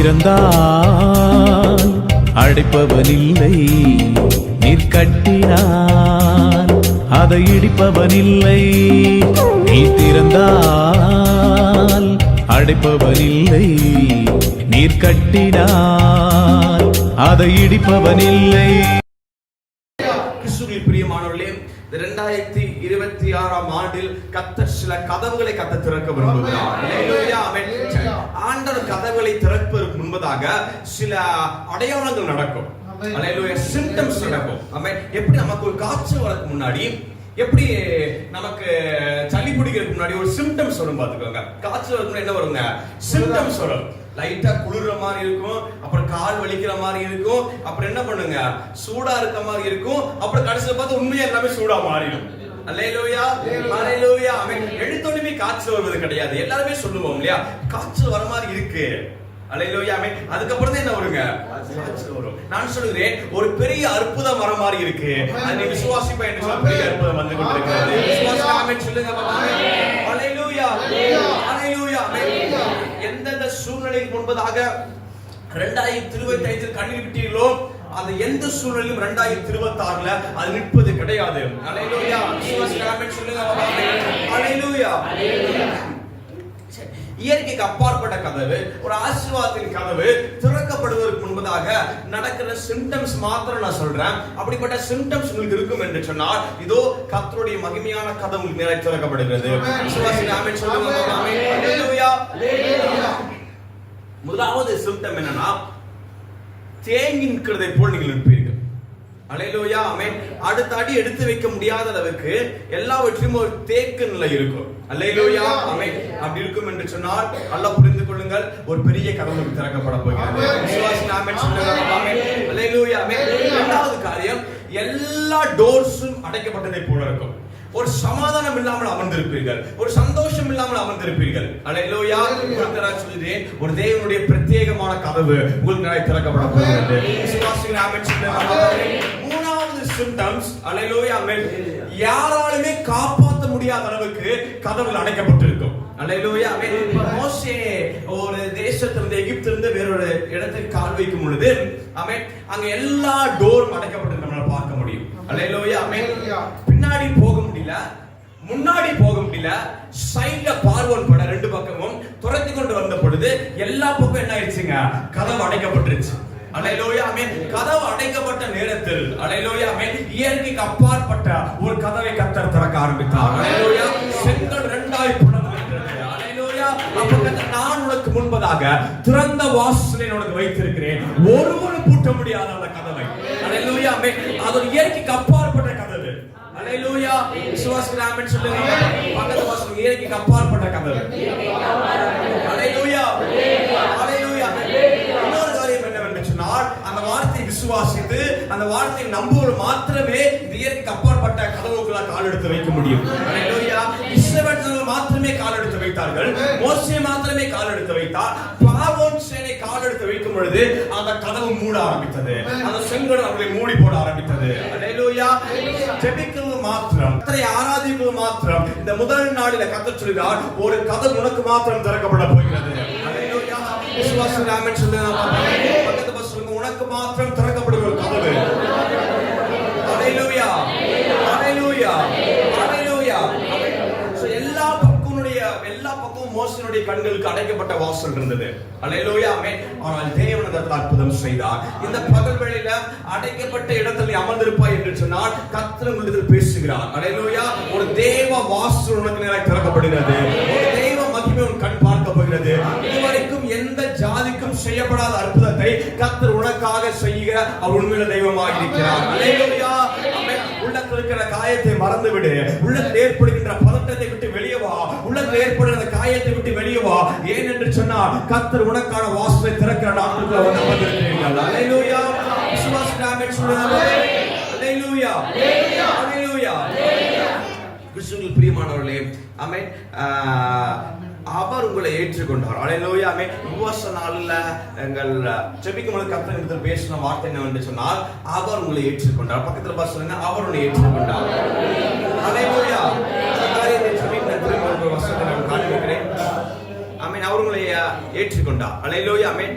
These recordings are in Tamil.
திறந்தால் அடைப்பவனில்லை, நீர் கட்டினார் அதை இடிப்பவனில்லை. நீ திறந்தால் அடைப்பவனில்லை, நீர் கட்டினார் அதை இடிப்பவனில்லை. பிரியமானவர்களே, 2026ஆம் ஆண்டில் கர்த்தர் சில கதவுகளை திறக்க விரும்புகிறார். ஆண்டவர் கதவுகளை திறப்பதற்கு முன்பதாக சில அடையாளங்கள் நடக்கும். சிம்டம்ஸ் நடக்கும். எப்படி நமக்கு ஒரு காய்ச்சல் வரக்கு முன்னாடி, எப்படி நமக்கு சளி பிடிக்கிறதுக்கு முன்னாடி ஒரு சிம்டம்ஸ் வரும் பாத்துக்கோங்க. காய்ச்சல் வரக்கு என்ன வருங்க? சிம்டம்ஸ் வரும். லைட்டா குளிர்ற மாதிரி இருக்கும், அப்புறம் கால் வலிக்கிற மாதிரி இருக்கும், அப்புறம் என்ன பண்ணுங்க, சூடா இருக்க மாதிரி இருக்கும், அப்புறம் கடைசியில பார்த்து உண்மையா எல்லாமே சூடா மாறிடும். அல்லேலூயா, அல்லேலூயா. ஆமென். எடுத்தோடனே காய்ச்சல் வருவது கிடையாது. எல்லாருமே சொல்லுவோம் இல்லையா, காய்ச்சல் வர மாதிரி இருக்கு. அல்லேலூயா. ஆமென். அதுக்கப்புறம் தான் என்ன வருங்க? காய்ச்சல் வரும். நான் சொல்கிறேன், ஒரு பெரிய அற்புதம் வர மாதிரி இருக்கு. அதை விசுவாசிப்பா என்று சொல்ல பெரிய அற்புதம் வந்து கொண்டிருக்கிறது. விசுவாசிப்பா. ஆமென் சொல்லுங்க. அல்லேலூயா, அல்லேலூயா. ஆமென். எந்தெந்த சூழ்நிலைக்கு முன்பதாக 2025 கண்ணீர் விட்டீர்களோ, அது எந்த சூழ்நிலையும் 2026ல அது நிற்பது கிடையாது. அல்லேலூயா. ஆமென் சொல்லுங்க. அல்லேலூயா. இயற்கைக்கு அப்பாற்பட்ட கதவு, ஒரு ஆசீர்வாதத்தின் கதவு திறக்கப்படுவதற்கு முன்பதாக நடக்கிற சிம்டம்ஸ் மாத்திரம் நான் சொல்றேன். அப்படிப்பட்ட சிம்டம்ஸ் உங்களுக்கு இருக்கும் என்று சொன்னால், இதோ கர்த்தருடைய மகிமையான கதவு உங்களுக்கு நேரே திறக்கப்படுகிறது. ஆமென் சொல்லுங்க. அல்லேலூயா. முதலாவது சிம்டம் என்னன்னா, தேங்கி நிற்கிறதை போல் நீங்கள் இருப்பீர்கள். அல்லேலூயா. ஆமென். அடுத்த அடி எடுத்து வைக்க முடியாத அளவுக்கு எல்லாவற்றையும் ஒரு தேக்க நிலை இருக்கும். அல்லேலூயா. ஆமென். அப்படி இருக்கும் என்று சொன்னால் நல்லா புரிந்து கொள்ளுங்கள், ஒரு பெரிய கதவு திறக்கப்பட போகிறது. விசுவாசிங்க. ஆமென் சொல்லுங்க. ஆமென். அல்லேலூயா. ஆமென். இரண்டாவது காரியம், எல்லா டோர்ஸும் அடைக்கப்பட்டதை போல இருக்கும். ஒரு சமாதானம் இல்லாமல் அமர்ந்திருப்பீர்கள், ஒரு சந்தோஷம் இல்லாமல் அமர்ந்திருப்பீர்கள். அல்லேலூயா. சொல்லுகிறேன், ஒரு தேவனுடைய பிரத்யேகமான கதவு உங்களுக்கு திறக்கப்பட போகிறது. விசுவாசிங்க. ஆமென் சொல்லுங்க. மூணாவது சிம்டம்ஸ், அல்லேலூயா. ஆமென், யாராலுமே காப்பாற்ற முடியாத அளவுக்கு கதவுகள் அடைக்கப்பட்டிருக்கும். அல்லேலூயா. ஆமென். மோசே ஒரு தேசத்திலிருந்து, எகிப்திலிருந்து வேறொரு இடத்துக்கு கால் வைக்கும் பொழுது, ஆமென், அங்க எல்லா டோரும் அடைக்கப்பட்டு நம்மளால பார்க்க முடியும். அல்லேலூயா. ஆமென். பின்னாடி போக முடியல, முன்னாடி போக முடியல, சைடுல பார்வோன் பட ரெண்டு பக்கமும் துரத்தி கொண்டு வந்த பொழுது எல்லா பக்கம் என்ன ஆயிடுச்சுங்க? கதவு அடைக்கப்பட்டுருச்சு. அல்லேலூயா. ஆமென். கதவு அடைக்கப்பட்ட நேரத்தில், அல்லேலூயா, ஆமென், இயற்கைக்கு அப்பாற்பட்ட ஒரு கதவை கர்த்தர் திறக்க ஆரம்பித்தார். அல்லேலூயா. செங்கல் இரண்டாய் பிளந்தது. அல்லேலூயா. அப்ப கர்த்தர், நான் உனக்கு முன்பதாக திறந்த வாசலை உனக்கு வைத்திருக்கிறேன், ஒருவரும் பூட்ட முடியாத அந்த கதவை. அல்லேலூயா. ஆமென். அது ஒரு இயற்கைக்கு அப்பாற்பட்ட கதவு. அல்லேலூயா. விசுவாசிங்க. ஆமென் சொல்லுங்க. பக்கத்து வாசல் இயற்கைக்கு அப்பாற்பட்ட கதவு. அல்லேலூயா. அல்லேலூயா. இன்னொரு காரியம் என்னவென்று சொன்னால், அந்த வார்த்தையை விசுவாசித்து அந்த வார்த்தையை நம்புவோர் மாத்திரமே இந்த இயற்கைக்கு அப்பாற்பட்ட கதவுக்குள்ள கால் எடுத்து வைக்க முடியும். அல்லேலூயா. இஸ்ரவேலர்கள் மாத்திரமே கால் எடுத்து வைத்தார்கள், மோசே மாத்திரமே கால் எடுத்து வைத்தார். பார்வோன் சேனை கால் எடுத்து வைக்கும் பொழுது அந்த கதவு மூட ஆரம்பித்தது, அந்த செங்கல் அவர்களை மூடி போட ஆரம்பித்தது. அல்லேலூயா. ஜெபிக்கிறது மாத்திரம், கர்த்தரை ஆராதிப்பது மாத்திரம், இந்த முதல் நாளில கர்த்தர் சொல்கிறார், ஒரு கதவு உனக்கு மாத்திரம் திறக்கப்பட போகிறது. அல்லேலூயா. விசுவாசிங்க. ஆமென் சொல்லுங்க. பக்கத்து பஸ் சொல்லுங்க, உனக்கு மாத்திரம் திறக்கப்படுகிற கதவு. அல்லேலூயா. அல்லேலூயா. அல்லேலூயா. எல்லா பக்கமும் மோசேயுடைய கண்களுக்கு அடைக்கப்பட்ட வாசல் இருந்தது. அல்லேலூயா. ஆமென். ஆனால் தேவன் அதற்கு அற்புதம் செய்தார். இந்த பகல் வேளையில அடைக்கப்பட்ட இடத்தில் அமர்ந்திருப்பாய் என்று சொன்னால் கர்த்தர் உங்களிடத்தில் பேசுகிறார். அல்லேலூயா. ஒரு தேவ வாசல் உனக்கு நேராக திறக்கப்படுகிறது. ஒரு தேவ மகிமை உன் கண் பார்க்க போகிறது. இதுவரைக்கும் எந்த ஜாதிக்கும் செய்யப்படாத அற்புதத்தை கர்த்தர் உனக்காக செய்ய அவர் உண்மையில தெய்வமாக இருக்கிறார். அல்லேலூயா. ஆமென். உள்ளத்தில் இருக்கிற காயத்தை மறந்து விடு. உள்ளத்தில் ஏற்படுகின்ற பதட்டத்தை விட்டு வெளியே வா. உள்ளத்தில் ஏற்படுகிற காயத்தை விட்டு வெளியே வா. ஏன் என்று சொன்னால் கர்த்தர் உனக்கான வாசலை திறக்கிற நாட்களுக்குள்ள வந்து அமர்ந்திருக்கிறீர்கள். அல்லேலூயா. விசுவாசிங்க. ஆமென் சொல்லுங்க. அல்லேலூயா. அல்லேலூயா. கிறிஸ்துவுக்குள் பிரியமானவர்களே, ஆமென், அவர் உங்களை ஏற்றுக்கொண்டார். அல்லேலூயா. ஆமென். உபவாச நாளில் எங்கள் ஜெபிக்கும் பொழுது கர்த்தர் இடத்தில் பேசின வார்த்தை என்னவென்று சொன்னால், அவர் உங்களை ஏற்றுக்கொண்டார். பக்கத்தில் பார்த்து சொல்லுங்க, அவர் உங்களை ஏற்றுக்கொண்டார். அல்லேலூயா. அந்த காரியத்தை ஜெபிக்கிற திரும்ப ஒரு வசனத்தை நான் காண்பிக்கிறேன். ஆமென். அவர் உங்களை ஏற்றுக்கொண்டார். அல்லேலூயா. ஆமென்.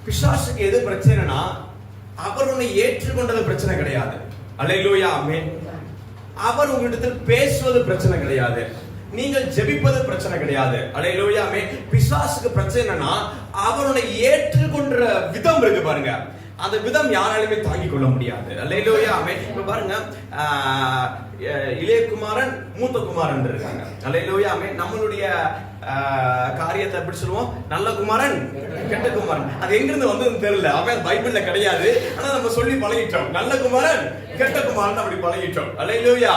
பிசாசுக்கு எது பிரச்சனைனா அவர் உன்னை ஏற்றுக்கொண்டது பிரச்சனை கிடையாது. அல்லேலூயா, ஆமென். அவர் உங்களிடத்தில் பேசுவது பிரச்சனை கிடையாது, நீங்கள் ஜெபிப்பது பிரச்சனை கிடையாது. அல்லேலூயா, ஆமென். பிசாசுக்கு பிரச்சனைனா அவருடைய ஏற்றுக்கொண்ட விதம் இருக்கு பாருங்க, அந்த விதம் யாராலுமே தாங்கிக் கொள்ள முடியாது. அல்லேலூயா, ஆமென். இப்ப பாருங்க, இளைய குமாரன் மூத்த குமாரன் இருக்காங்க. அல்லேலூயா, ஆமென். நம்மளுடைய காரியத்தை எப்படி சொல்லுவோம்? நல்ல குமாரன் கெட்ட குமாரன். அது எங்கிருந்து வந்து தெரியல, அவன் பைபிள்ல கிடையாது, ஆனா நம்ம சொல்லி பழகிட்டோம். நல்ல குமாரன் கெட்ட குமாரன் அப்படி பழகிட்டோம். அல்லேலூயா,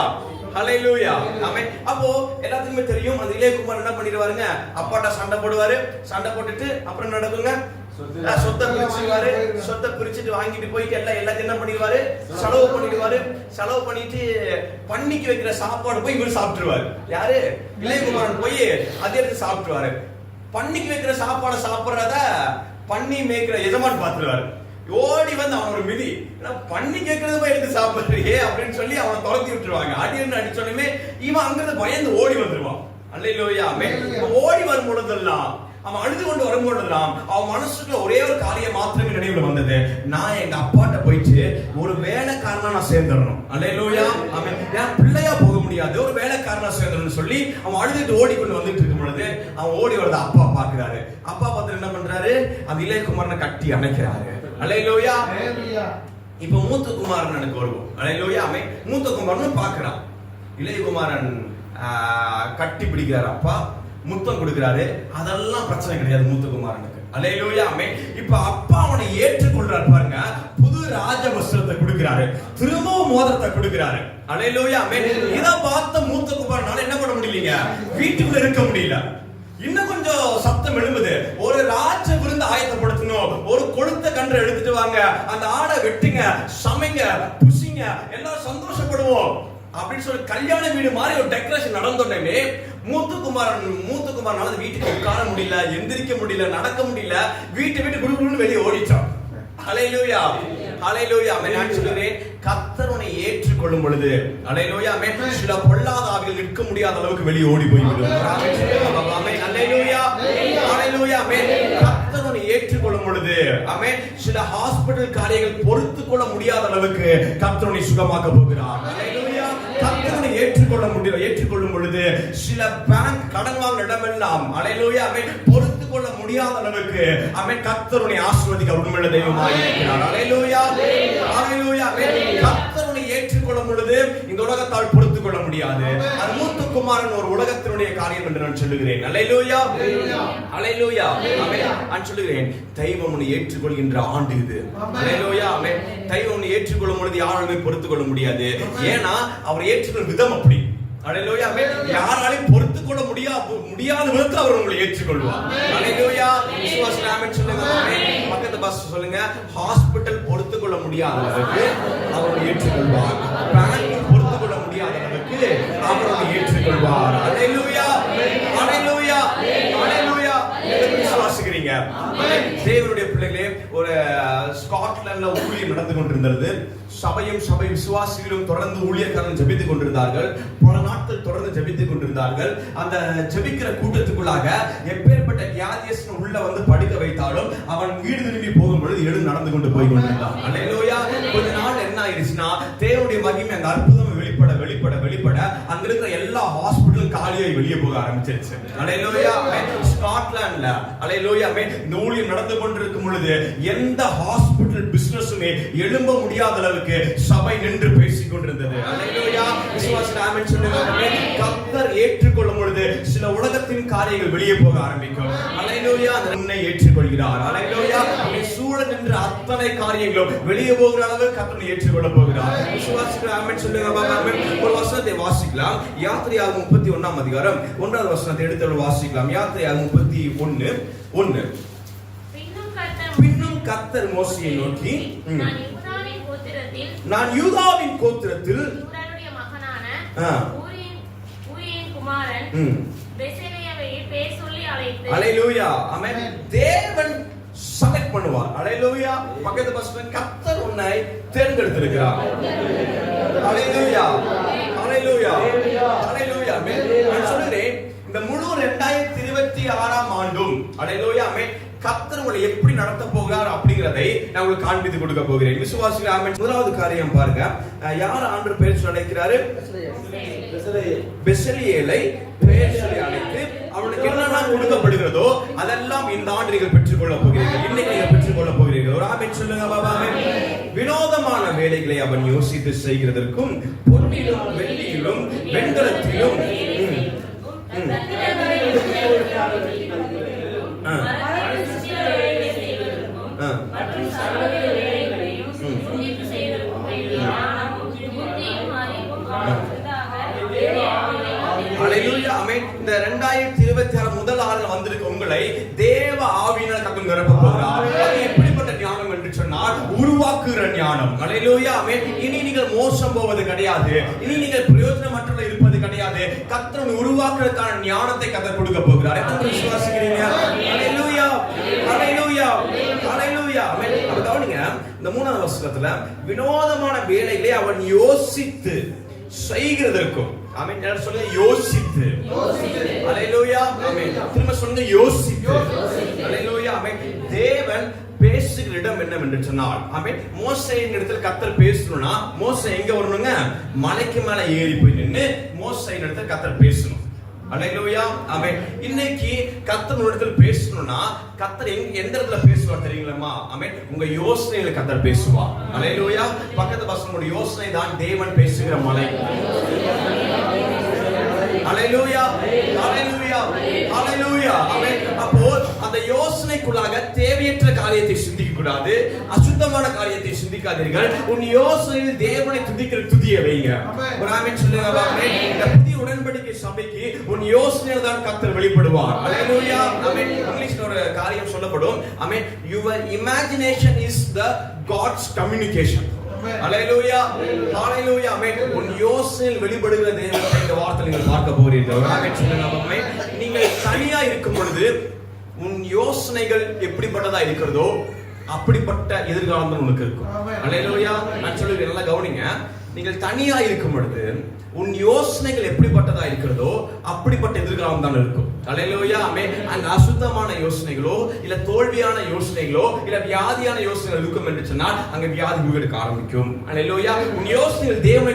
ஹல்லேலூயா, ஆமென். அப்போ எல்லாத்துக்குமே தெரியும், அந்த இளைய குமாரன் என்ன பண்ணிடுவாருங்க, அப்பாட்ட சண்டை போடுவாரு. சண்டை போட்டுட்டு அப்புறம் நடக்குங்க, சொத்தை பிரிச்சுவாரு. சொத்தை பிரிச்சுட்டு வாங்கிட்டு போயிட்டு எல்லாத்தையும் என்ன பண்ணிடுவாரு, செலவு பண்ணிடுவாரு. செலவு பண்ணிட்டு பன்னிக்கு வைக்கிற சாப்பாடு போய் இவர் சாப்பிட்டுருவாரு. யாரு? இளையகுமாரன் போய் அதே எடுத்து சாப்பிட்டுருவாரு. பன்னிக்கு வைக்கிற சாப்பாடை சாப்பிடுறத பன்னி மேய்க்கிற எஜமான் பார்த்துருவாரு. ஓடி வந்து அவன் ஒரு மிதி, பண்ணி கேட்கறது போய் எடுத்து சாப்பிடுறியே அப்படின்னு சொல்லி அவனை துரத்தி விட்டுருவாங்க. அடின்னு அடிச்சோடனே இவன் அங்கிருந்து பயந்து ஓடி வந்துருவான். அல்லேலூயா, ஆமென். ஓடி வரும் பொழுதெல்லாம், அவன் அழுது கொண்டு வரும்போதெல்லாம் அவன் மனசுக்குள்ள ஒரே ஒரு காரியம் மாத்திரமே நினைவுல வந்தது, நான் எங்க அப்பாட்ட போயிட்டு ஒரு வேலைக்காரனா நான் சேர்ந்துடணும். அல்லேலூயா, ஆமென். நான் பிள்ளையா போக முடியாது, ஒரு வேலைக்காரனா சேர்ந்துடணும்னு சொல்லி அவன் அழுதுட்டு ஓடிக்கொண்டு வந்துட்டு இருக்கும் பொழுது அவன் ஓடி வரத அப்பா பாக்குறாரு. அப்பா பார்த்து என்ன பண்றாரு, அந்த இளையகுமாரனை கட்டி அணைக்கிறாரு. அல்லேலூயா. இப்ப மூத்த குமாரனுக்கு வருவோம். அல்லேலூயா, ஆமென். மூத்த குமாரன் பாக்குறான், இளையகுமாரன் கட்டி பிடிக்கிறாரு, அப்பா முத்தம் கொடுக்கிறாரு. அதெல்லாம் பிரச்சனை கிடையாது மூத்த குமாரனுக்கு. அல்லேலூயா, ஆமென். இப்ப அப்பா அவனை ஏற்றுக்கொள்றாரு பாருங்க, புது ராஜ வஸ்திரத்தை கொடுக்கிறாரு, திரும்பவும் மோதிரத்தை கொடுக்கிறாரு. அல்லேலூயா, ஆமென். இத பார்த்த மூத்த குமாரனால என்ன பண்ண முடியலங்க, வீட்டுக்குள்ள இருக்க முடியல. இன்னும் கொஞ்சம் சத்தம் எழும்புது, ஒரு ராஜ விருந்து ஆயத்தப்படுத்தணும், ஒரு கொழுத்த கன்றை எடுத்துட்டு வாங்க, அந்த ஆடை வெட்டுங்க, சமைங்க, புசிங்க, எல்லாரும் சந்தோஷப்படுவோம் அப்படின்னு சொல்லி கல்யாண வீடு மாதிரி ஒரு டெக்கரேஷன் நடந்தோடனே மூத்த குமாரனால வீட்டுக்கு உட்கார முடியல, எந்திரிக்க முடியல, நடக்க முடியல, வீட்டை விட்டு குடுகுடுன்னு வெளியே ஓடிட்டான். அல்லேலூயா, அல்லேலூயா, ஆமென். நான் சொல்றேன், கர்த்தர் உன்னை ஏற்றுக்கொள்ளும் பொழுது, அல்லேலூயா, ஆமென், சில பொல்லாத ஆவிகள் நிற்க முடியாத அளவுக்கு வெளியே ஓடி போய்விடும். ஆமென், அல்லேலூயா, அல்லேலூயா, ஆமென். கர்த்தர் உன்னை ஏற்றுக்கொள்ளும் பொழுது, ஆமென், சில ஹாஸ்பிடல் காரியங்கள் பொறுத்துக்கொள்ள முடியாத அளவுக்கு கர்த்தர் உன்னை சுகமாக்க போகிறார். அல்லேலூயா, கர்த்தர் உன்னை ஏற்றுக்கொள்ளும் பொழுது சில பேங்க் கடன் வாங்குற இடமெல்லாம், அல்லேலூயா, ஆமென், பொறுத்துக்கொள்ள முடியாத அளவுக்கு, ஆமென், கர்த்தர் உன்னை ஆசீர்வதிக்க உண்மையுள்ள தெய்வமாய் இருக்கிறார். அல்லேலூயா, அல்லேலூயா, ஆமென். கர்த்தர் உன்னை ஏற்றுக்கொள்ளும் பொழுது இந்த உலகத்தால் பொறுத்துக் கொள்ள முடியாது. அது மூத்த குமாரன் ஒரு உலகத்தினுடைய காரியம் என்று நான் சொல்லுகிறேன். அல்லேலூயா, அல்லேலூயா, ஆமென். நான் சொல்லுகிறேன், தெய்வம் உன்னை ஏற்றுக்கொள்கின்ற ஆண்டு இது. அல்லேலூயா, ஆமென். தெய்வம் உன்னை ஏற்றுக்கொள்ளும் பொழுது யாராலுமே பொறுத்துக் கொள்ள முடியாது. ஏன்னா அவர் ஏற்றுக்கொள்ளும் விதம் அப்படி. அல்லேலூயா, ஆமென். யாராலையும் பொறுத்துக் கொள்ள முடியாத விதத்தில் அவர் உங்களை ஏற்றுக்கொள்வார். அல்லேலூயா, விசுவாசி ஆமென் சொல்லுங்க. ஆமென். பக்கத்து பாஸ் சொல்லுங்க, ஹாஸ்பிடல் பொறுத்துக் கொள்ள முடியாத அளவுக்கு அவர் ஏற்றுக்கொள்வார். பேங்க் பொறுத்துக் கொள்ள முடியாத அளவுக்கு அவர் ஏற்றுக்கொள்வார். அல்லேலூயா, அல்லேலூயா, அல்லேலூயா. விசுவாசிக்கிறீங்க தேவனுடைய பிள்ளைகளே? ஒரு ஸ்காட்லாந்துல ஊழியம் நடந்து கொண்டிருந்தது. சபையும் சபை விசுவாசிகளும் தொடர்ந்து ஊழியக்காரன் ஜெபித்துக் கொண்டிருந்தார்கள். பல நாட்கள் தொடர்ந்து ஜெபித்துக் கொண்டிருந்தார்கள். அந்த ஜெபிக்கிற கூட்டத்துக்குள்ளாக எப்பேற்பட்ட வியாதியஸ்தன் உள்ள வந்து படுக்க வைத்தாலும் அவன் வீடு திரும்பி போகும் பொழுது எழுந்து நடந்து கொண்டு போய் கொண்டிருந்தான். அல்லேலூயா. கொஞ்ச நாள் என்ன ஆயிடுச்சுன்னா, தேவனுடைய மகிமை அந்த அற்புதம் வெளிப்பட அங்க இருக்கிற எல்லா ஹாஸ்பிடலும் காலியாய் வெளியே போக ஆரம்பிச்சிருச்சு. அல்லேலூயா. ஸ்காட்லாந்துல அல்லேலூயா இந்த ஊழியம் நடந்து கொண்டிருக்கும் பொழுது எந்த ஹாஸ்பிடல் பிசினஸுமே எழும்ப முடியாத அளவுக்கு சபை நின்று பேசிக் கொண்டிருந்தது. அல்லேலூயா. விசுவாசி ஆமென் சொல்லுங்க. கர்த்தர் ஏற்றுக்கொள்ளும் பொழுது சில உலகத்தின் காரியங்கள் வெளியே போக ஆரம்பிக்கும். அல்லேலூயா. உன்னை ஏற்றுக்கொள்கிறார். அல்லேலூயா. உன்னை சூழ நின்ற அத்தனை காரியங்களும் வெளியே போகிற அளவுக்கு கர்த்தர் ஏற்றுக்கொள்ள போகிறார். விசுவாசி ஆமென் சொல்லுங்க. ஒரு வசனத்தை வாசிக்கலாம். யாத்திரையாகமம் 31 அதிகாரம் 1வது வசனத்தை எடுத்து வாசிக்கலாம். யாத்திரையாகமம் 31:1. பின்னும் கர்த்தர் மோசேயை நோக்கி, நான் யூதாவின் கோத்திரத்தில் யூதாவுடைய மகனான ஊரியன் குமாரன் பெசலேயாவை பேர் சொல்லி அழைத்து. அல்லேலூயா. ஆமென். தேவன் செலக்ட் பண்ணுவார். அல்லேலூயா. பக்கத்து பசங்க கர்த்தர் உன்னை தேர்ந்தெடுத்திருக்கிறார். அல்லேலூயா, அல்லேலூயா, அல்லேலூயா. நான் சொல்றேன், இந்த முழு 2026 ஆண்டும் அல்லேலூயா கர்த்தர் உங்களை எப்படி நடத்த போகிறார் அப்படிங்கறதை நான் உங்களுக்கு காண்பித்து கொடுக்க போகிறேன். விசுவாசிகள் ஆமென். முதலாவது காரியம் பாருங்க, யார் ஆண்டவர் பெயர் சொல்லி அழைக்கிறாரு? பெசலியேலை பெயர் சொல்லி அழைத்து அவனுக்கு என்னெல்லாம் கொடுக்கப்படுகிறதோ அதெல்லாம் இந்த ஆண்டு நீங்கள் பெற்றுக்கொள்ள போகிறீர்கள். இன்னைக்கு நீங்கள் பெற்றுக்கொள்ள போகிறீர்கள். ஒரு ஆமென் சொல்லுங்க பாபா. வினோதமான வேலைகளை அவன் யோசித்து செய்கிறதற்கும் பொன்னிலும் வெள்ளியிலும் வெண்கலத்திலும் இந்த 2026 முதல் ஆறில் வந்திருக்க உங்களை தேவ ஆவியினால் கர்த்தர் நிரப்ப போகிறார். அது எப்படிப்பட்ட ஞானம் என்று சொன்னால் உருவாக்குகிற ஞானம். அல்லேலூயா ஆமென். இனி நீங்கள் மோசம் போவது கிடையாது, இனி நீங்கள் பிரயோஜனமற்ற இருப்பது கிடையாது. கர்த்தர் உருவாக்குறதுக்கான ஞானத்தை கர்த்தர் கொடுக்க போகிறார். எத்தனை விசுவாசிக்கிறீங்க? அல்லேலூயா அல்லேலூயா அல்லேலூயா ஆமென். அப்ப கவனிங்க, இந்த 3வது வசனத்துல வினோதமான வேலைகளை அவன் யோசித்து செய்கிறதற்கும், ஆமென். எல்லாரும் சொல்லுங்க யோசித்து. அல்லேலூயா ஆமென். திரும்ப சொல்லுங்க யோசித்து. அல்லேலூயா ஆமென். தேவன் பேசுகிற இடம் என்னவென்று சொன்னால், ஆமென், மோசேயின் இடத்துல கர்த்தர் பேசணும்னா மோசே எங்க வரணுங்க? மலைக்கு மேல ஏறி போய் நின்னு மோசேயின் இடத்துல கர்த்தர் பேசணும். அல்லேலூயா ஆமென். இன்னைக்கு கர்த்தர் இடத்துல பேசணும்னா கர்த்தர் எந்த இடத்துல பேசுவார் தெரியுங்களா? ஆமென். உங்க யோசனையில கர்த்தர் பேசுவார். அல்லேலூயா. பக்கத்து பசங்களோட யோசனை தான் தேவன் பேசுகிற மலை. அல்லேலூயா அல்லேலூயா அல்லேலூயா ஆமென். அப்போ அந்த யோசனைக்குள்ளாக தேவையற்ற காரியத்தை சிந்திக்க கூடாது, அசுத்தமான காரியத்தை சிந்திக்காதீர்கள். உன் யோசனையில் தேவனை துதிக்கிற துதியை வைங்க. ஒரு ஆமென் சொல்லுங்க பாருங்க. இந்த புதிய உடன்படிக்கை சபைக்கு உன் யோசனையில் தான் கர்த்தர் வெளிப்படுவார். அல்லேலூயா ஆமென். இங்கிலீஷ்ல ஒரு காரியம் சொல்லப்படும், ஆமென், your imagination is the God's communication. அல்லேலூயா அல்லேலூயா ஆமென். உன் யோசனையில் வெளிப்படுகிற தேவனை இந்த வார்த்தை நீங்கள் பார்க்க போகிறீர்கள். ஆமென் சொல்லுங்க ஆமென். நீங்கள் தனியா இருக்கும் பொழுது உன் யோசனைகள் எப்படிப்பட்டதா இருக்கிறதோ அப்படிப்பட்ட எதிர்காலம் தான் உனக்கு இருக்கும். அல்லேலூயா. நான் சொல்லுகிறேன், நல்லா கவனிங்க. நீங்கள் தனியா இருக்கும் பொழுது உன் யோசனைகள் எப்படிப்பட்டதா இருக்கிறதோ அப்படிப்பட்ட எதிர்காலம் தான் இருக்கும். அல்லேலூயா ஆமென். அந்த அசுத்தமான யோசனைகளோ இல்ல தோல்வியான யோசனைகளோ இல்ல வியாதியான யோசனைகள் இருக்கும் என்று சொன்னால் அங்க வியாதி உருவெடுக்க ஆரம்பிக்கும். அல்லேலூயா. உன் யோசனையில் தேவனை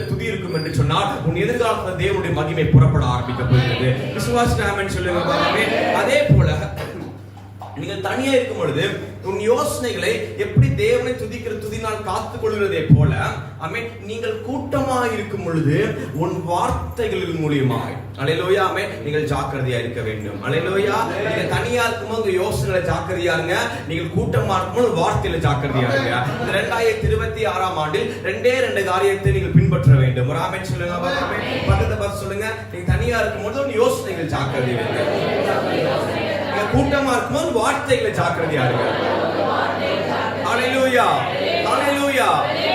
துதி இருக்கும் என்று சொன்னால் உன் எதிர்காலத்தில் தேவனுடைய மகிமை புறப்பட ஆரம்பிக்க போகிறது. விசுவாசி ஆமென் சொல்லுங்க. அதே போல நீங்கள் தனியா இருக்கும் பொழுது உன் யோசனைகளை எப்படி தேவனை துதிக்கிற துதினால் காத்துக் கொள்கிறதே போல, ஆமென், நீங்கள் கூட்டமாக இருக்கும் பொழுது உன் வார்த்தைகளின் மூலியமாய், அல்லேலூயா ஆமென், நீங்கள் ஜாக்கிரதையா இருக்க வேண்டும். அல்லேலூயா. நீங்க தனியா இருக்கும்போது உங்க யோசனைகளை ஜாக்கிரதையா இருங்க, நீங்கள் கூட்டமா இருக்கும்போது வார்த்தையில ஜாக்கிரதையா இருங்க. இந்த 2026 ஆண்டில் 2 காரியத்தை நீங்கள் பின்பற்ற வேண்டும். ஒரு ஆமென் சொல்லுங்க. பக்கத்தை பார்த்து சொல்லுங்க, நீங்க தனியா இருக்கும்போது உன் யோசனைகள் ஜாக்கிரதையா இருங்க, கூட்டமா இருக்கும்போது வார்த்தைகளை ஜாக்கிரதையா இருங்க. அல்லேலூயா அல்லேலூயா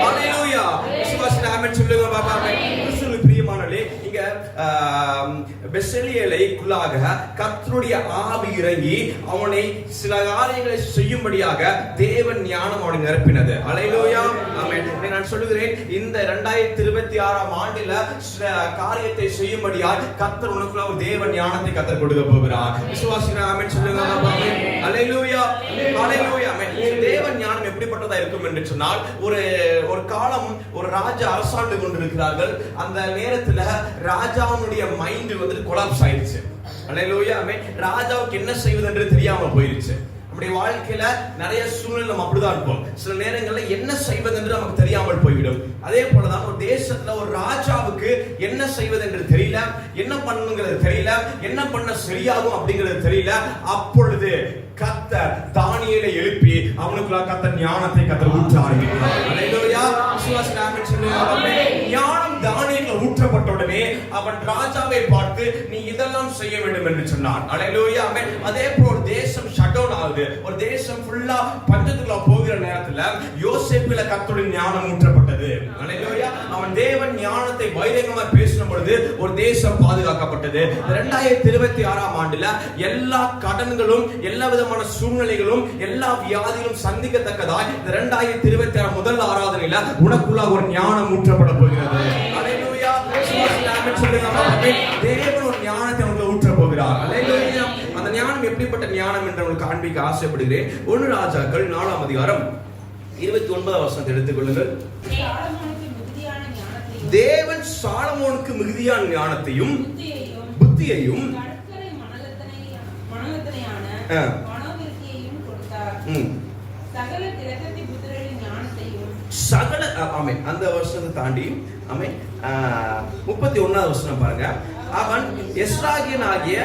அல்லேலூயா. விசுவாசி ஆமென் சொல்லுங்க பாபா. கிறிஸ்துவுக்குள் பிரியமானவர்களே, இங்க பெசலியேலைக்குள்ளாக கர்த்தருடைய ஆவி இறங்கி அவனை சில காரியங்களை செய்யும்படியாக தேவன் ஞானம் அவனை நிரப்பினது. அல்லேலூயா ஆமென். நான் சொல்லுகிறேன், இந்த 2026 ஆண்டில சில காரியத்தை செய்யும்படியாக கர்த்தர் உனக்குள்ள ஒரு தேவன் ஞானத்தை கர்த்தர் கொடுக்க போகிறார். விசுவாசிகள் ஆமென் சொல்லுங்க. அல்லேலூயா அல்லேலூயா ஆமென். தேவன் ஞானம் எப்படிப்பட்டதா இருக்கும் என்று சொன்னால், ஒரு காலம் ஒரு ராஜா அரசாண்டு கொண்டிருக்கிறார்கள். அந்த நேரத்துல ராஜாவுடைய மைண்ட் வந்து கொலாப்ஸ் ஆயிடுச்சு. அல்லேலூயா ஆமென். ராஜாவுக்கு என்ன செய்வது என்று தெரியாம போயிருச்சு. நம்முடைய வாழ்க்கையில நிறைய சூழ்நிலை நம்ம அப்படிதான் இருப்போம். சில நேரங்கள்ல என்ன செய்வது என்று நமக்கு தெரியாமல் போய்விடும். அதே போலதான் ஒரு தேசத்துல ஒரு ராஜாவுக்கு என்ன செய்வது என்று தெரியல, என்ன பண்ணுங்கிறது தெரியல, என்ன பண்ண சரியாகும் அப்படிங்கிறது தெரியல. அப்பொழுது கர்த்தர் தானியேலை எழுப்பி அவனுக்குள்ள கர்த்தர் ஞானத்தை கர்த்தர் ஊற்ற ஆரம்பித்தார். அல்லேலூயா. விசுவாசி ஆமென் சொல்லுங்க. ஞானம் தானியேலுக்கு ஊற்றப்பட்ட உடனே அவன் ராஜாவை பார்த்து நீ இதெல்லாம் செய்ய வேண்டும் என்று சொன்னான். அல்லேலூயா ஆமென். அதே போல தேசம் ஷட் டவுன் ஆகுது. ஒரு தேசம் ஃபுல்லா பஞ்சத்துக்குள்ள போகிற நேரத்துல யோசேப்பில கர்த்தருடைய ஞானம் ஊற்றப்பட்டது. அல்லேலூயா. அவன் தேவன் ஞானத்தை வைரங்கமா பேசின பொழுது ஒரு தேசம் பாதுகாக்கப்பட்டது. 2026 ஆண்டுல எல்லா கடன்களும் எல்லா விதமான சூழ்நிலைகளும் எல்லா வியாதிகளும் சந்திக்கத்தக்கதாய் 2026 முதல் ஆராதனையில உனக்குள்ள ஒரு ஞானம் ஊற்றப்பட போகிறது. அல்லேலூயா. தேவன் ஒரு ஞானத்தை உனக்கு ஊற்ற போகிறார். அல்லேலூயா. அந்த அந்த ஞானம் எப்படிப்பட்ட ஞானம் என்று உங்களுக்கு காண்பிக்க ஆசைப்படுகிறேன். 1 ராஜாக்கள் 4ஆம் அதிகாரம் 29ஆம் வசனத்தை எடுத்துக்கொள்ளுங்கள். தேவன் சாலமோனுக்கு மிகுதியான ஞானத்தையும் புத்தியையும் சகல ஆமென். அந்த வருஷத்தை தாண்டி ஆமென் 31ஆவது வசனம் பாருங்க. அவன் எஸ்ராகியன் ஆகிய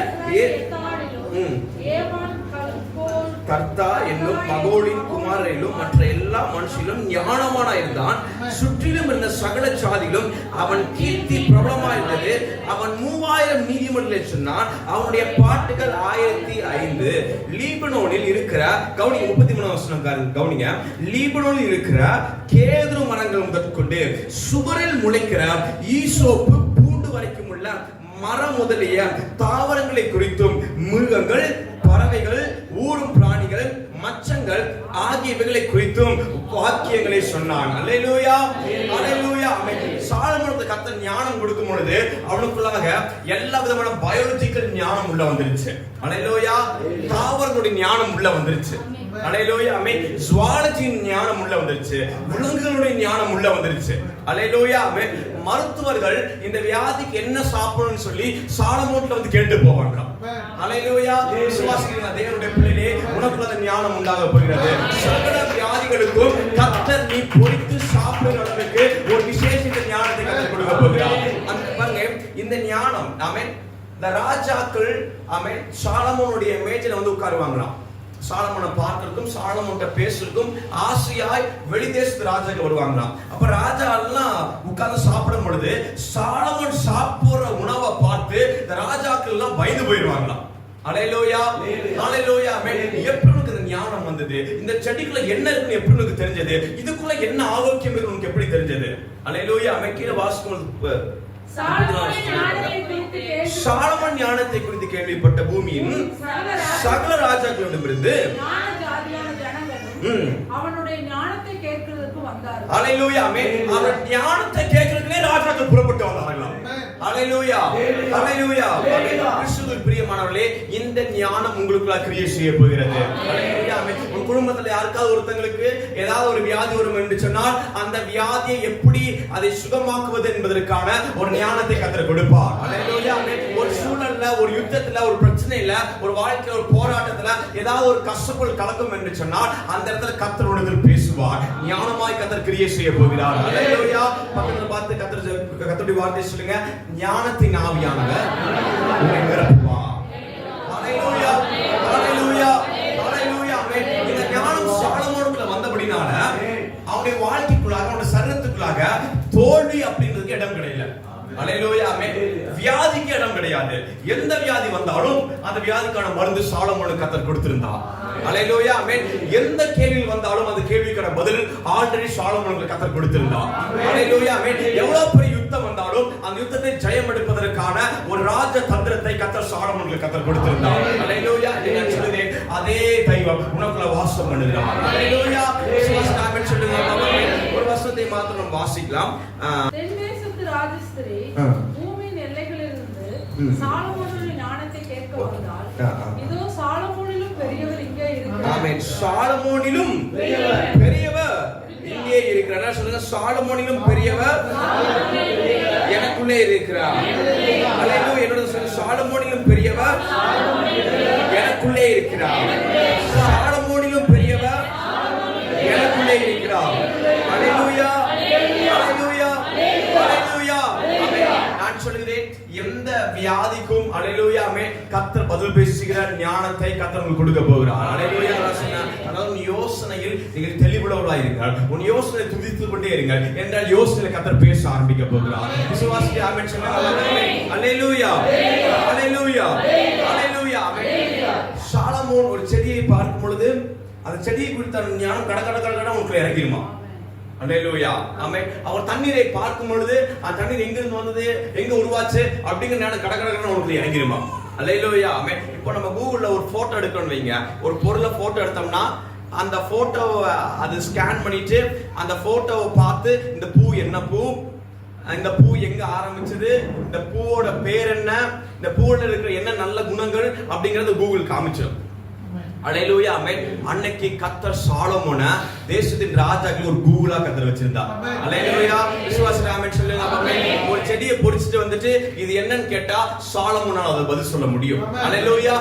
கர்த்தா என்னும் மகோலின் குமாரரிலும் மற்ற எல்லா மனுஷிலும் ஞானமான இருந்தான். சுற்றிலும் இருந்த சகல சாதியிலும் அவன் கீர்த்தி பிரபலமாயிருந்தது. அவன் 3000 நீதிமன்றங்களை சொன்னான். அவனுடைய பாட்டுகள் 1005. லீபனோனில் இருக்கிற கவுனிங்க 33ஆம் வசனம் கவுனிங்க. லீபனோனில் இருக்கிற கேதுரு மரங்கள் முதற்கொண்டு சுவரில் முளைக்கிற ஈசோப்பு பூண்டு வரைக்கும் உள்ள மரம் முதலிய தாவரங்களை குறித்தும் மிருகங்கள், பறவைகள், ஊரும் பிராணிகள், மச்சங்கள் ஆகியவைகளை குறித்தும் வாக்கியங்களை சொன்னான். அல்லேலூயா, அல்லேலூயா. சாலமோனுக்கு கர்த்தர் ஞானம் கொடுக்கும் பொழுது அவனுக்குள்ளாக எல்லா விதமான பயாலஜிக்கல் ஞானம் உள்ள வந்துருச்சு. அல்லேலூயா. தாவரங்களுடைய ஞானம் உள்ள வந்துருச்சு. அல்லேலூயா. ஆமென். ஜுவாலஜியின் ஞானம் உள்ள வந்துருச்சு. விலங்குகளுடைய ஞானம் உள்ள வந்துருச்சு. அல்லேலூயா. ஆமென். மருத்துவர்கள் இந்த வியாதிக்கு என்ன சாப்பிடணும்னு சொல்லி சாலமோன்ல வந்து கேட்டு போவாங்க. அல்லேலூயா. விசுவாசிக்கிற தேவனுடைய பிள்ளைகளே, உனக்குள்ள அந்த ஞானம் உண்டாக போகிறது. சகல வியாதிகளுக்கும் கர்த்தர் நீ பொறுத்து சாப்பிடுற அளவுக்கு ஒரு விசேஷ ஞானத்தை கர்த்தர் கொடுக்க போகிறார். அந்த பாருங்க, இந்த ஞானம் ஆமென். இந்த ராஜாக்கள் ஆமென் சாலமோனுடைய மேஜையில வந்து உட்காருவாங்களாம். சாலமோனை பார்க்கிறதுக்கும் சாலமோன்கிட்ட பேசுறதுக்கும் ஆசையாய் வெளிதேசத்து ராஜாக்கள் வருவாங்களாம். அப்ப ராஜா எல்லாம் உட்கார்ந்து சாப்பிடும் பொழுது சாலமோன் சாப்பிடுற உணவை பார்த்து இந்த ராஜாக்கள் எல்லாம் பயந்து போயிடுவாங்களாம். அல்லேலூயா, அல்லேலூயா. எப்படி உனக்கு இந்த ஞானம் வந்தது? இந்த செடிக்குள்ள என்ன இருக்குன்னு எப்படி உனக்கு தெரிஞ்சது? இதுக்குள்ள என்ன ஆரோக்கியம் இருக்கு உனக்கு எப்படி தெரிஞ்சது? அல்லேலூயா. கீழே வாசிக்கும் சாலமோன் ஞானத்தை குறித்து கேள்விப்பட்ட பூமியின் சகல ராஜாக்களிடமிருந்து அவனுடைய ஞானத்தை கேட்கிறதுக்கு வந்தார்கள். அல்லேலூயா. அவர் ஞானத்தை கேட்கிறதுக்கே ராஜாக்கள் புறப்பட்டு வந்தார்களாம். அல்லேலூயா, அல்லேலூயா. கிறிஸ்துவுக்குள் பிரியமானவர்களே, இந்த ஞானம் உங்களுக்குள்ள கிரியை செய்ய போகிறது. அல்லேலூயா. உங்க குடும்பத்துல யாருக்காவது ஒருத்தங்களுக்கு ஏதாவது ஒரு வியாதி வரும் என்று சொன்னால் அந்த வியாதியை எப்படி அதை சுகமாக்குவது என்பதற்கான ஒரு ஞானத்தை கர்த்தர் கொடுப்பார். அல்லேலூயா. ஒரு சூழல்ல, ஒரு யுத்தத்துல, ஒரு பிரச்சனையில, ஒரு வாழ்க்கையில, ஒரு போராட்டத்துல ஏதாவது ஒரு கஷ்டங்கள் கலக்கும் என்று சொன்னால் அந்த இடத்துல கர்த்தர் உடனே பேசுவார். ஞானமாய் கர்த்தர் கிரியை செய்ய போகிறார். அல்லேலூயா. பக்கத்துல பார்த்து கர்த்தருடைய வார்த்தை சொல்லுங்க. ஞானத்தின் ஆவியானவர் உங்களை நிரப்புவார். அல்லேலூயா, அல்லேலூயா, அல்லேலூயா. இந்த ஞானம் சாலமோனுக்குள்ள வந்தபடினால அவனுடைய வாழ்க்கைக்குள்ளாக, அவனுடைய சரீரத்துக்குள்ளாக தோல்வி அப்படின்றதுக்கு இடம் கிடையாது. அல்லேலூயா. வியாதிக்கு இடம் கிடையாது. எந்த வியாதி வந்தாலும் அந்த வியாதிக்கான மருந்து சாலமோனுக்கு கர்த்தர் கொடுத்திருந்தார். அல்லேலூயா. எந்த கேள்வி வந்தாலும் அந்த கேள்விக்கான பதில் ஆல்ரெடி சாலமோனுக்கு கர்த்தர் கொடுத்திருந்தார். அல்லேலூயா. எவ்வளவு பெரிய யுத்தம் வந்தாலும் அந்த யுத்தத்தை ஜெயம் எடுப்பதற்கான ஒரு ராஜ தந்திரத்தை கர்த்தர் சாலமோனுக்கு கர்த்தர் கொடுத்திருந்தார். அல்லேலூயா. நான் சொல்றேன், அதே தெய்வம் உனக்குள்ள வாசம் பண்ணுகிறார். அல்லேலூயா. விசுவாசம் சொல்லுங்க. ஒரு வசனத்தை மாத்திரம் வாசிக்கலாம். தென்தேசத்து ராஜஸ்திரி பூமியின் எல்லைகளிலிருந்து சாலமோனுடைய ஞானத்தை கேட்க வந்தால், இதோ சாலமோனிலும் பெரியவர் இங்கே இருக்கிறார். ஆமென். சாலமோனிலும் பெரியவர் இங்கே இருக்கிறார். சொல்லுங்க, சாலமோனிலும் பெரியவர் எனக்குள்ளே இருக்கிறார். அல்லேலூயா. என்னோட சொல்லுங்க, சாலமோனிலும் பெரியவர் எனக்குள்ளே இருக்கிறார். சாலமோனிலும் பெரியவர் எனக்குள்ளே இருக்கிறார். அல்லேலூயா, அல்லேலூயா, அல்லேலூயா. நான் சொல்கிறேன், எந்த வியாதிக்கும் அல்லேலூயா கர்த்தர் பதில் பேசுகிற ஞானத்தை கர்த்தர் உங்களுக்கு கொடுக்க போகிறார். அல்லேலூயா. அதாவது உன் யோசனையில் நீங்கள் தெளிவுள்ளவர்களாக இருங்கள். உன் யோசனை துதித்துக் கொண்டே இருங்கள் என்றால் யோசனையில் கர்த்தர் பேச ஆரம்பிக்க போகிறார். விசுவாசிக்கு ஆமென் சொல்லுங்க. அல்லேலூயா, அல்லேலூயா, அல்லேலூயா. சாலமோன் ஒரு செடியை பார்க்கும் பொழுது அந்த செடியை குறித்த ஞானம் கடகட உங்களுக்கு இறங்கிருமா? அல்லேலூயா. ஆமென். அவர் தண்ணீரை பார்க்கும் பொழுது அந்த தண்ணீர் எங்க இருந்து வந்தது, எங்க உருவாச்சு அப்படிங்கிற ஞானம் கடகடன்னு உங்களுக்கு இறங்கிருமா? அல்லேலூயா. ஆமென். இப்போ நம்ம கூகுள்ல ஒரு போட்டோ எடுக்கணும்னு வைங்க. ஒரு பொருளை போட்டோ எடுத்தோம்னா அந்த போட்டோவை அது ஸ்கேன் பண்ணிட்டு அந்த போட்டோவை பார்த்து இந்த பூ என்ன பூ, இந்த பூ எங்க ஆரம்பிச்சது, இந்த பூவோட பேர் என்ன, இந்த பூவுல இருக்கிற என்ன நல்ல குணங்கள் அப்படிங்கறது கூகுள் காமிச்சிடும். அல்லேலூயா ஆமென். அன்னைக்கு கர்த்தர் சாலமோனை தேசத்தின் ராஜாக்கள் ஒரு கூகுளா கர்த்தர் வச்சிருந்தார். அல்லேலூயா. விசுவாசி ஆமென் சொல்லுங்க. ஆமென். ஒரு செடியை பொறிச்சிட்டு வந்துட்டு இது என்னன்னு கேட்டா சாலமோனால அத பதில் சொல்ல முடியும். அல்லேலூயா.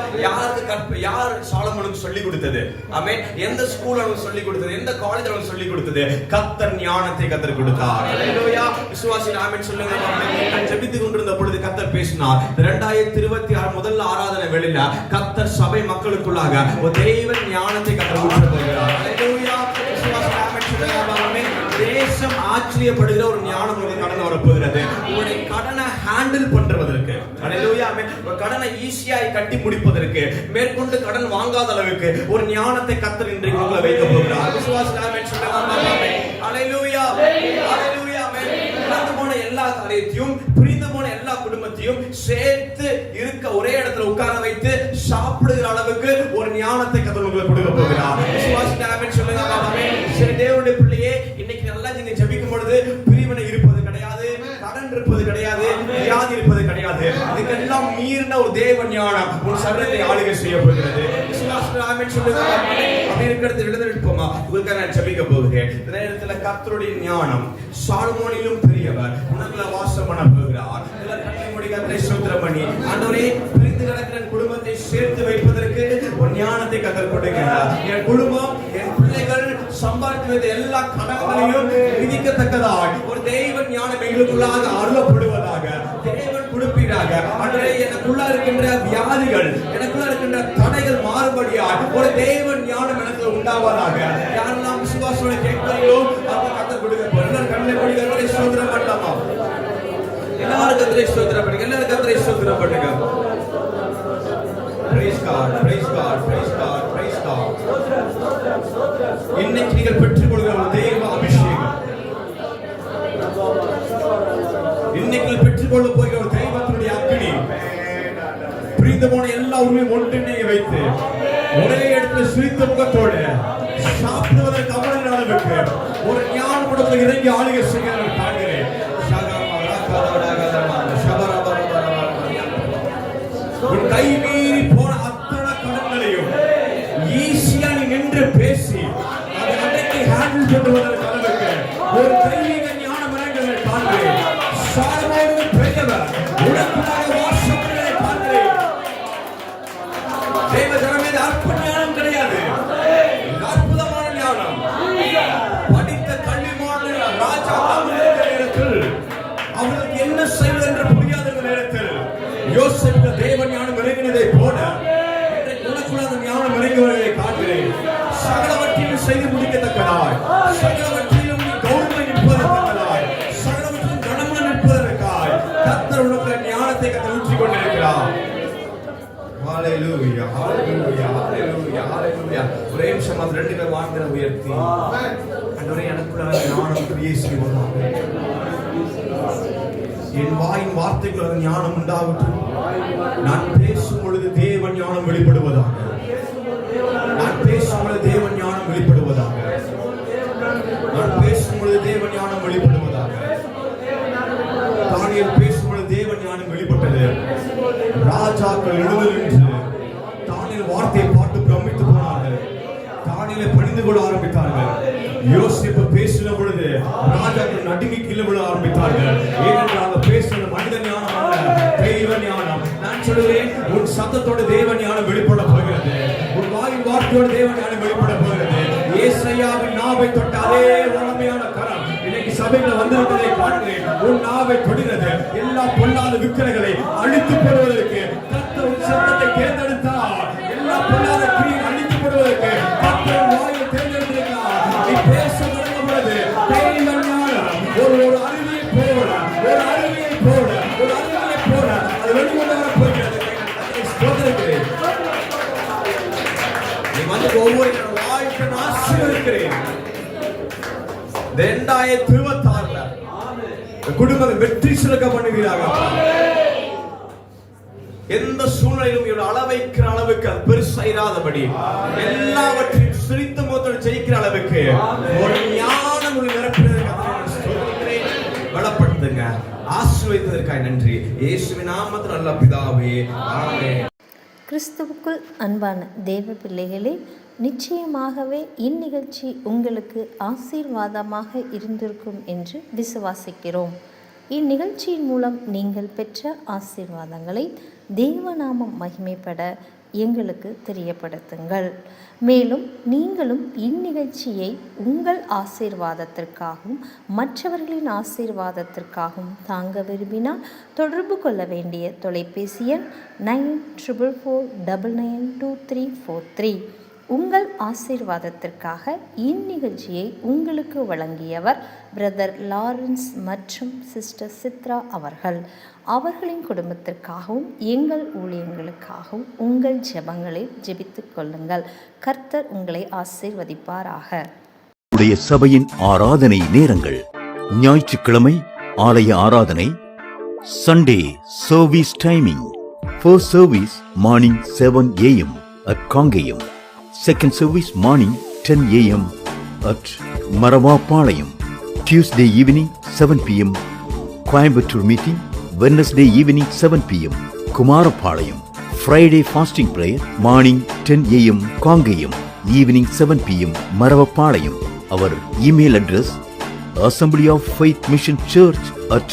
யார் சாலமோனுக்கு சொல்லி கொடுத்தது? ஆமென். எந்த ஸ்கூல்ல அவனுக்கு சொல்லி கொடுத்தது, எந்த காலேஜ்ல அவனுக்கு சொல்லி கொடுத்தது? கர்த்தர் ஞானத்தை கர்த்தர் கொடுத்தார். அல்லேலூயா. விசுவாசி ஆமென் சொல்லுங்க. ஆமென். ஜெபித்து கொண்டிருந்த பொழுது கர்த்தர் பேசினார். 2026 முதல் ஆராதனை வேளையில கர்த்தர் சபை மக்களுக்குள்ளாக தேவன் ஞானத்தை கர்த்தர் கொடுக்க போகிறார். அல்லேலூயா. விசுவாசி ஆமென் சொல்லுங்க. தேசம் ஆச்சரியப்படுகிற ஒரு ஞானம் உங்களுக்கு கடந்து வரப்போகிறது. உங்களுடைய கடனை ஹேண்டில் பண்றதற்கு, அல்லேலூயா ஆமென், கடனை ஈஸியாய் கட்டி முடிப்பதற்கு, மேற்கொண்டு கடன் வாங்காத அளவுக்கு ஒரு ஞானத்தை கர்த்தர் இன்றைக்கு உங்களை வைக்க போகிறார். விசுவாசி ஆமென் சொல்லுங்க. அல்லேலூயா. அல்லேலூயா ஆமென். இழந்து போன எல்லா காரியத்தையும், பிரிந்து போன எல்லா குடும்பத்தையும் சேர்த்து இருக்க ஒரே இடத்துல உட்கார வைத்து சாப்பிடுகிற அளவுக்கு ஒரு ஞானத்தை கர்த்தர் உங்களுக்கு கொடுக்க போகிறார். விசுவாசி ஆமென் சொல்லுங்க. ஆமென். சரி தேவனுடைய பிள்ளையே, இன்னைக்கு நல்லா நீங்க ஜெபிக்கும் பொழுது பிரிவினை இருப்பது கிடையாது, கடன் இருப்பது கிடையாது, வியாதி இருப்பது கிடையாது. இதுக்கெல்லாம் மீறின ஒரு தேவ ஞானம் உன் சரீரத்தை ஆளுகை செய்ய போகிறது. விசுவாசி ஆமென் சொல்லுங்க. அப்படி இருக்கிறது எழுந்திருப்போமா? உங்களுக்கு நான் ஜெபிக்க போகிறேன். இந்த நேரத்துல கர்த்தருடைய ஞானம் சாலமோனிலும் பெரியவர் உனக்குள்ள வாசம் பண்ண போகிறார். கர்த்தரை ஸ்தோத்திரம் பண்ணி, ஆண்டவரே, பிரிந்து கிடக்கிற குடும்பத்தை சேர்த்து வைப்பதற்கு ஒரு ஞானத்தை கர்த்தர் கொடுக்கிறார். என் குடும்பம், என் பிள்ளைகள் சம்பாதித்த எல்லா கடன்களையும் விதிக்கத்தக்கதாக ஒரு தெய்வ ஞானம் எங்களுக்குள்ளாக அருளப்படுவதாக தேவன் கொடுப்பீராக. ஆண்டவரே, எனக்குள்ள இருக்கின்ற வியாதிகள், எனக்குள்ள இருக்கின்ற தடைகள் மாறுபடியாக ஒரு தெய்வ ஞானம் எனக்கு உண்டாவதாக. யாரெல்லாம் விசுவாசத்தோட கேட்கிறீங்களோ அவங்க கர்த்தர் கொடுக்க போறார். கண்ணை மூடி கர்த்தரை ஸ்தோத்திரம் பண்ணலாமா? எல்லாரும் கர்த்தரை ஸ்தோத்திரம் பண்ணுங்க. எல்லாரும் கர்த்தரை ஸ்தோத்திரம் பண்ணுங்க. Praise God, praise God, praise God, praise God. இன்னைக்கு நீங்கள் பெற்றுக்கொள்கிற ஒரு தெய்வ அபிஷேகம், இன்னைக்கு பெற்றுக்கொள்ள போகிற ஒரு தெய்வத்தினுடைய அக்கினி, பிரிந்து போன எல்லா உரிமையும் ஒன்றிணைய வைத்து ஒரே இடத்துல சிரித்த முகத்தோடு சாப்பிடுவதற்கு அமர்ந்த அளவுக்கு ஒரு ஞானம் கொடுத்து இறங்கி ஆளுகை செய்ய நான் காண்கிறேன். உன் கை மீறி போன அத்தனை கடன்களையும் ஈஸியா நீ நின்று பேசி அதை அன்னைக்கு ஹேண்டில் பண்ணுவதற்கு அளவுக்கு ஒரு தெய்வீக ஞானம் இறங்குவதை காண்கிறேன். சாலமோனிலும் பெரியவர் உனக்குள்ளாக வாசம் பண்ணுவதை காண்கிறேன். தேவ ஜனமே, அற்ப ஞானம் கிடையாது, அற்புதமான ஞானம். படித்த கல்விமான ராஜா நேரத்தில் அவர்களுக்கு என்ன செய்வது என்று புரியாத நேரத்தில் யோசித்த தேவ ஞானம் இறங்கினதை போல உனக்குள்ள அந்த ஞானம் இறங்குவதை காண்கிறேன். சகலவற்றையும் செய்து முடிக்கத்தக்கதாய், சகலவற்றையும் கௌரவம் நிற்பதற்காய், சகலவற்றையும் கனமுடன் நிற்பதற்காய் கர்த்தர் உனக்கு ஞானத்தை கர்த்தர் ஊற்றிக் கொண்டிருக்கிறார். ஹalleluya, hallelujah, hallelujah, hallelujah. ஒரே நிமிஷம் அந்த ரெண்டு பேர் வாங்குற உயர்த்தி ஆண்டவரே, எனக்குள்ள ஞானம் கிரியை செய்வதாக. என் வாயின் வார்த்தைகள் ஞானம் உண்டாகட்டும். நான் பேசும் பொழுது தேவ ஞானம் வெளிப்படுவதாக. நான் பேசும் பொழுது தேவ ஞானம் வெளிப்படுவதாக. நான் பேசும் பொழுது தேவ ஞானம் வெளிப்படுவதாக. தானியேல் பேசும் பொழுது தேவ ஞானம் வெளிப்பட்டது. ராஜாக்கள் எழுதல் என்று தானியேல் வார்த்தையை பார்த்து பிரமித்து போனார்கள். தானியேலை பணிந்து கொள்ள ஆரம்பித்தார்கள். யோசேப்பு பேசின பொழுது ராஜாக்கள் நடுங்கி கீழே விழ ஆரம்பித்தார்கள். ஏனென்றால் பேசுகிற மனித ஞானம் அல்ல, தெய்வ ஞானம். நான் சொல்கிறேன், உன் சத்தத்தோட தேவ ஞானம் வெளிப்பட போகிறது. உன் வாயின் வார்த்தையோட தேவ ஞானம் வெளிப்பட போகிறது. ஏசாயாவின் நாவை தொட்ட அதே வல்லமையான கரம் இன்னைக்கு சபையில் வந்திருப்பதை பார்க்கிறேன். உன் நாவை தொடுகிறது. எல்லா பொல்லாத விக்கிரங்களை அழித்து போடுவதற்கு கர்த்தர் உன் சத்தத்தை தேர்ந்தெடுத்தார். எல்லா பொல்லாத கிரியை அழித்து போடுவதற்கு கர்த்தர் வாயை தேர்ந்தெடுத்திருக்கிறார். நீ பேச தொடங்கும் பொழுது தெய்வ ஞானம் ஒரு அருவியை போல, ஒரு அருவியை போல, ஒரு அருவியை போல அது வெளிக்கொண்டு வர போகிறது. நீ வந்து ஒவ்வொரு வாய்ப்பு ஆசீர்வதிக்கிறேன். 2026 குடும்பங்கள் வெற்றி சிறக்க பண்ணுவீராக. எந்த சூழ்நிலையிலும் இவள் அளவைக்கிற அளவுக்கு பெருசாயிராதபடி எல்லாவற்றையும் சிரித்த முகத்தோடு ஜெயிக்கிற அளவுக்கு ஒரு ஞானம் நிரப்பினதற்கு பலப்படுத்துங்க. ஆசீர்வதித்ததற்காக நன்றி. இயேசுவின் நாமத்தில் நல்ல பிதாவே, ஆமென். கிறிஸ்துவுக்குள் அன்பான தேவ பிள்ளைகளே, நிச்சயமாகவே இந்நிகழ்ச்சி உங்களுக்கு ஆசீர்வாதமாக இருந்திருக்கும் என்று விசுவாசிக்கிறோம். இந்நிகழ்ச்சியின் மூலம் நீங்கள் பெற்ற ஆசீர்வாதங்களை தேவநாமம் மகிமைப்பட எங்களுக்கு தெரியப்படுத்துங்கள். மேலும் நீங்களும் இந்நிகழ்ச்சியை உங்கள் ஆசீர்வாதத்திற்காகவும் மற்றவர்களின் ஆசீர்வாதத்திற்காகவும் தாங்க விரும்பினால் தொடர்பு கொள்ள வேண்டிய தொலைபேசி எண் 9444992343. உங்கள் ஆசீர்வாதத்திற்காக இந்நிகழ்ச்சியை உங்களுக்கு வழங்கியவர் பிரதர் லாரன்ஸ் மற்றும் சிஸ்டர் சித்ரா அவர்கள். அவர்களின் குடும்பத்திற்காகவும் எங்கள் ஊழியங்களுக்காகவும் உங்கள் ஜெபங்களில் ஜெபித்துக் கொள்ளுங்கள். கர்த்தர் உங்களை ஆசீர்வதிப்பாராக. உடைய சபையின் ஆராதனை நேரங்கள்: ஞாயிற்றுக்கிழமை ஆலய ஆராதனை. Sunday service timing: first service morning 7 AM at Kangeyam. Second service morning 10 AM at Maravapalayam. Tuesday evening 7 PM Coimbatore meeting. Wednesday evening 7 PM Kumarapalayam. Friday fasting prayer morning 10 AM Kangayam, evening 7 PM Maravapalayam. Our email address Assembly of Faith Mission Church at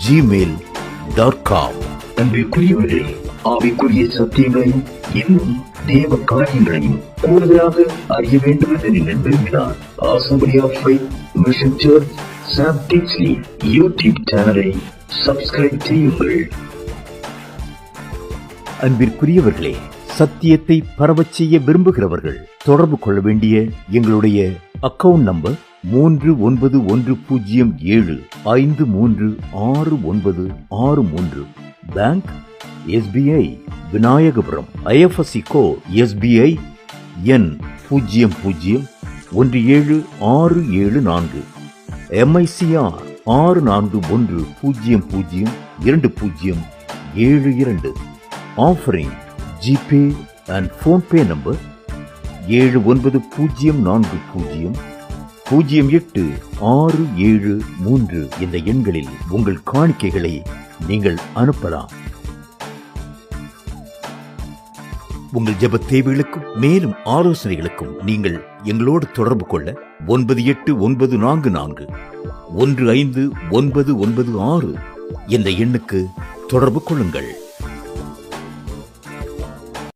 gmail.com. அன்பிற்குரியவர்களே, ஆவிக்குரிய சத்தியங்களையும் இன்னும் தேவ காரியங்களையும் கூடுதலாக அறிய வேண்டும் என்று நீங்கள் விரும்பினால் Assembly of Faith Mission Church Sam Tinsley YouTube சேனலை சப்ஸ்கிரைப் செய்யுங்கள். அன்பிற்குரியவர்களே, சத்தியத்தை பரவச் செய்ய விரும்புகிறவர்கள் தொடர்பு கொள்ள வேண்டிய எங்களுடைய account number 3117536963. Bank SBI Vinayakapuram. IFSC code SBI எண் 001764. MICR 6410022072. Offering GPay and PhonePe number 79400867 இந்த எண்களில் உங்கள் காணிக்கைகளை நீங்கள் அனுப்பலாம். உங்கள் ஜெப தேவைகளுக்கும் மேலும் ஆலோசனைகளுக்கும் நீங்கள் எங்களோடு தொடர்பு கொள்ள 9894415996 என்ற எண்ணுக்கு தொடர்பு கொள்ளுங்கள்.